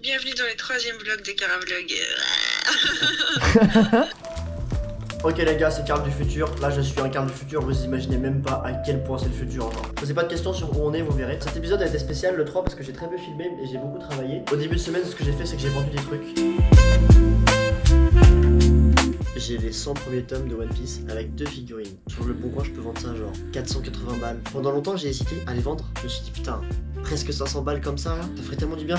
Bienvenue dans le 3e vlog de Caravlog. Ok les gars, c'est Carl du futur. Là je suis un Carl du futur, vous imaginez même pas à quel point c'est le futur encore. Posez pas de questions sur où on est, vous verrez. Cet épisode a été spécial le 3 parce que j'ai très peu filmé et j'ai beaucoup travaillé. Au début de semaine, ce que j'ai fait, c'est que j'ai vendu des trucs. J'ai les 100 premiers tomes de One Piece avec 2 figurines. Sur le bon coin, je peux vendre ça genre 480 balles. Pendant longtemps, j'ai hésité à les vendre. Je me suis dit putain, presque 500 balles comme ça, là, ça ferait tellement du bien.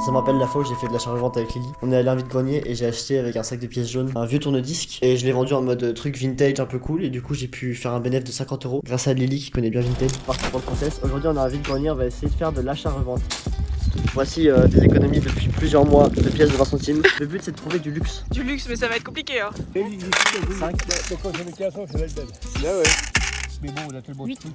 Ça me rappelle la fois où j'ai fait de l'achat-revente avec Lily. On est allé à un vide-grenier et j'ai acheté avec un sac de pièces jaunes un vieux tourne-disque et je l'ai vendu en mode truc vintage un peu cool et du coup j'ai pu faire un bénéfice de 50 € grâce à Lily qui connaît bien vintage. Partout pour le process. Aujourd'hui on a un vide-grenier, on va essayer de faire de l'achat-revente. Voici des économies depuis plusieurs mois de pièces de 20 centimes. Le but c'est de trouver du luxe. Du luxe, mais ça va être compliqué hein. 5. Là ouais. Mais bon, on a tellement de trucs.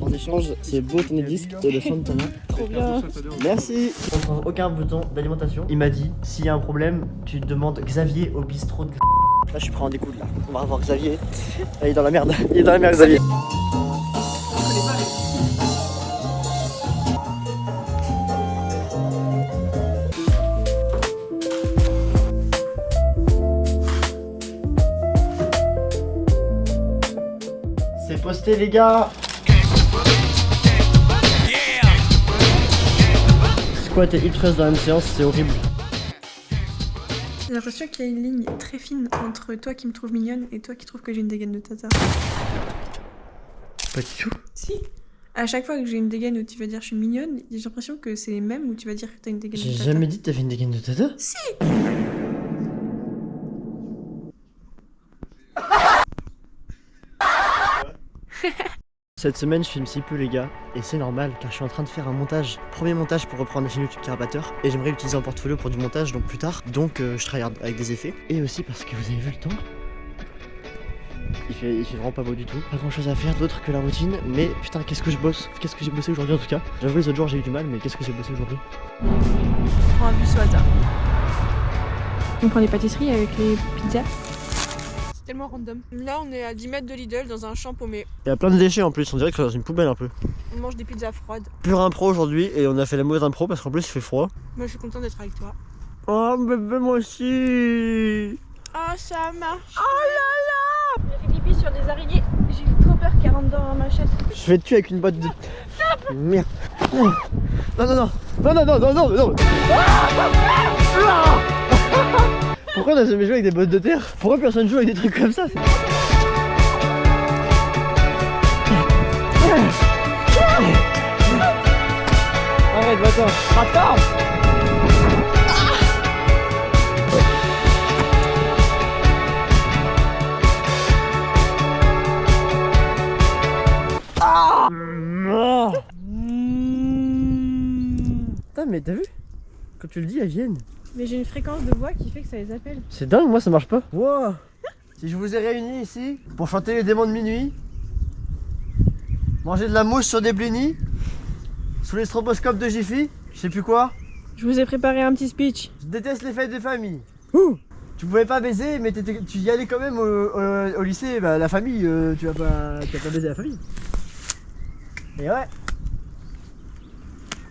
En échange, c'est beau tourne-disque et le son de Thomas. Trop bien. Merci. On trouve aucun bouton d'alimentation. Il m'a dit, s'il y a un problème, tu demandes Xavier au bistrot de... Là je suis prêt en découdre là. On va voir Xavier. Il est dans la merde. Il est dans la merde Xavier. C'est posté les gars. Squat et ultras dans la même séance, c'est horrible. J'ai l'impression qu'il y a une ligne très fine entre toi qui me trouves mignonne et toi qui trouves que j'ai une dégaine de tata. Pas du tout. Si. À chaque fois que j'ai une dégaine où tu vas dire je suis mignonne, j'ai l'impression que c'est les mêmes où tu vas dire que t'as une dégaine de J'ai tata. jamais dit que t'avais une dégaine de tata. Si. Cette semaine je filme si peu les gars et c'est normal car je suis en train de faire un montage. Premier montage pour reprendre la chaîne YouTube Carapateur et j'aimerais l'utiliser en portfolio pour du montage donc plus tard. Donc je tryhard avec des effets. Et aussi parce que vous avez vu le temps. Il fait vraiment pas beau du tout. Pas grand chose à faire d'autre que la routine. Mais putain qu'est-ce que je bosse. Qu'est-ce que j'ai bossé aujourd'hui en tout cas. J'avoue les autres jours j'ai eu du mal mais qu'est-ce que j'ai bossé aujourd'hui. Prends un bus au hasard. On prend les pâtisseries avec les pizzas. C'est tellement random. Là on est à 10 mètres de Lidl dans un champ paumé. Il y a plein de déchets en plus, on dirait que c'est dans une poubelle un peu. On mange des pizzas froides. Pure impro aujourd'hui et on a fait la mauvaise impro parce qu'en plus il fait froid. Moi je suis contente d'être avec toi. Oh bébé moi aussi. Ah ça marche. Oh là là. J'ai fait pipi sur des araignées. J'ai eu trop peur qu'elles rentrent dans ma chatte. Je vais te tuer avec une botte de... Merde. Non non non. Non non non non non non. Pourquoi on a jamais joué avec des bottes de terre? Pourquoi personne joue avec des trucs comme ça? Arrête, va-t'en. Attends. Ah. Putain mais t'as vu? Quand tu le dis, elles viennent. Mais j'ai une fréquence de voix qui fait que ça les appelle. C'est dingue, moi ça marche pas. Wow. Si je vous ai réunis ici pour chanter les démons de minuit, manger de la mouche sur des blinis, sous les stroboscopes de Jiffy, je sais plus quoi. Je vous ai préparé un petit speech. Je déteste les fêtes de famille. Ouh. Tu pouvais pas baiser, mais tu y allais quand même au lycée. Bah, la famille, tu vas pas baiser la famille. Et ouais.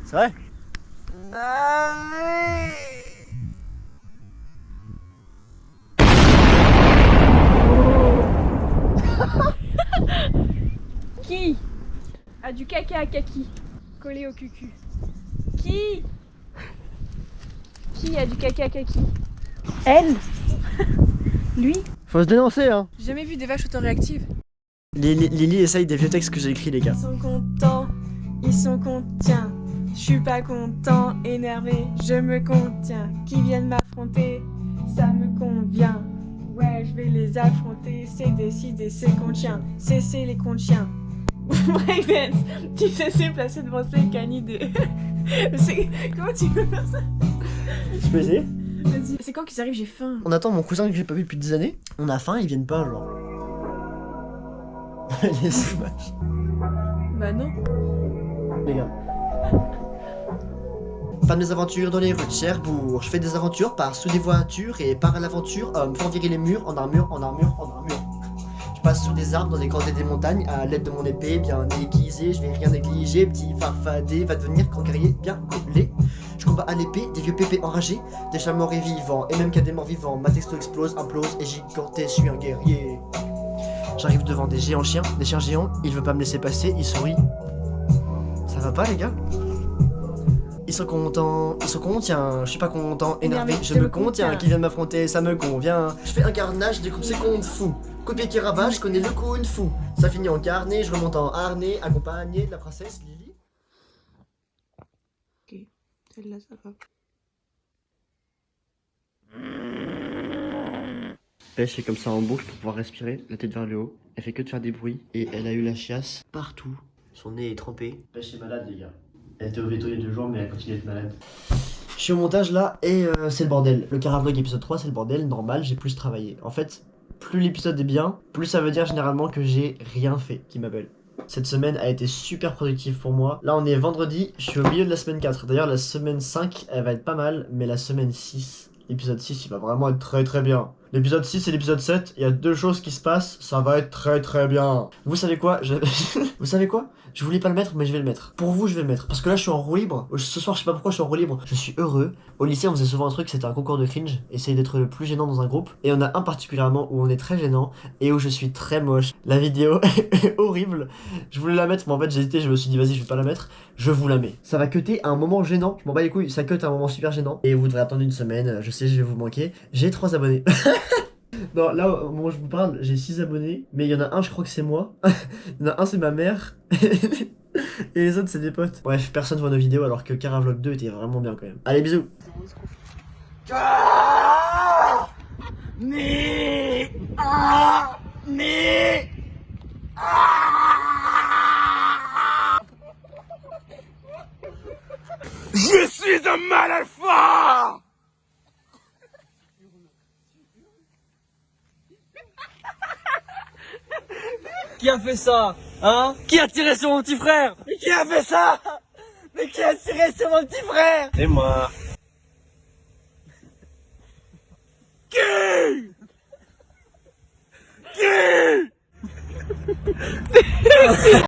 C'est vrai. Qui a du caca à kaki collé au cucu? Qui a du caca à kaki? Elle? Lui? Faut se dénoncer hein. J'ai jamais vu des vaches autoréactives. Lily essaye des vieux textes que j'ai écrits les gars. Ils sont contents, ils sont contents. Je suis pas content, énervé, je me contiens. Qui viennent m'affronter, ça me convient. Ouais, je vais les affronter, c'est décidé, c'est contient. Cessez les contiens. Breakdance, tu sais c'est placé devant ces canidés. Comment tu peux faire ça? Je peux essayer? Vas-y. C'est quand qu'ils arrivent, j'ai faim. On attend mon cousin que j'ai pas vu depuis des années. On a faim, ils viennent pas genre. Les sauvages. Bah non. Les gars. Pas de mes aventures dans les rues de Cherbourg. Je fais des aventures par sous des voitures et par l'aventure. Me faire virer les murs en armure, en armure, en armure. passe sous des arbres dans les cordées des montagnes à l'aide de mon épée bien aiguisée. Je vais rien négliger, petit farfadé va devenir grand guerrier bien collé. Je combats à l'épée des vieux pépés enragés, des chats morts et vivants, et même qu'il y a des morts vivants. Ma texto explose, implose et giganté, je suis un guerrier. J'arrive devant des géants chiens, des chiens géants, il veut pas me laisser passer, il sourit. Ça va pas les gars? Ils sont contents, je suis pas content, énervé, je me contiens, qui vient de m'affronter, ça me convient. Je fais un carnage, découpe ses comptes fous. Coup de pied qui rabat, je connais le kung fu. Ça finit en carnet, je remonte en harnais, accompagné de la princesse Lily. Ok, celle-là ça va. Elle fait comme ça en boucle pour pouvoir respirer, la tête vers le haut. Elle fait que de faire des bruits et elle a eu la chiasse partout. Son nez est trempé. Pêche est malade les gars. Elle était au veto il y a 2 jours mais elle continue d'être malade. Je suis au montage là et c'est le bordel. Le Caravlog épisode 3 c'est le bordel, normal, j'ai plus travaillé. En fait, plus l'épisode est bien, plus ça veut dire généralement que j'ai rien fait qui m'appelle. Cette semaine a été super productive pour moi. Là on est vendredi, je suis au milieu de la semaine 4. D'ailleurs la semaine 5 elle va être pas mal, mais la semaine 6, l'épisode 6 il va vraiment être très très bien. L'épisode 6 et l'épisode 7, il y a 2 choses qui se passent, ça va être très très bien. Vous savez quoi Vous savez quoi? Je voulais pas le mettre, mais je vais le mettre. Pour vous, je vais le mettre. Parce que là, je suis en roue libre. Ce soir, je sais pas pourquoi je suis en roue libre. Je suis heureux. Au lycée, on faisait souvent un truc, c'était un concours de cringe. Essayer d'être le plus gênant dans un groupe. Et on a un particulièrement où on est très gênant et où je suis très moche. La vidéo est horrible. Je voulais la mettre, mais en fait, j'ai hésité. Je me suis dit, vas-y, je vais pas la mettre. Je vous la mets. Ça va cutter à un moment gênant. Je m'en bats les couilles. Ça cut à un moment super gênant. Et vous devrez attendre une semaine. Je sais, je vais vous manquer. J'ai 3 abonnés. Non, là, au moment où je vous parle, j'ai 6 abonnés. Mais il y en a un, je crois que c'est moi. Il y en a un, c'est ma mère. Et les autres, c'est des potes. Bref, personne voit nos vidéos alors que Caravlog 2 était vraiment bien quand même. Allez, bisous. Je suis un mal alpha! Qui a fait ça? Hein? Qui a tiré sur mon petit frère? Mais qui a fait ça? Mais qui a tiré sur mon petit frère? C'est moi.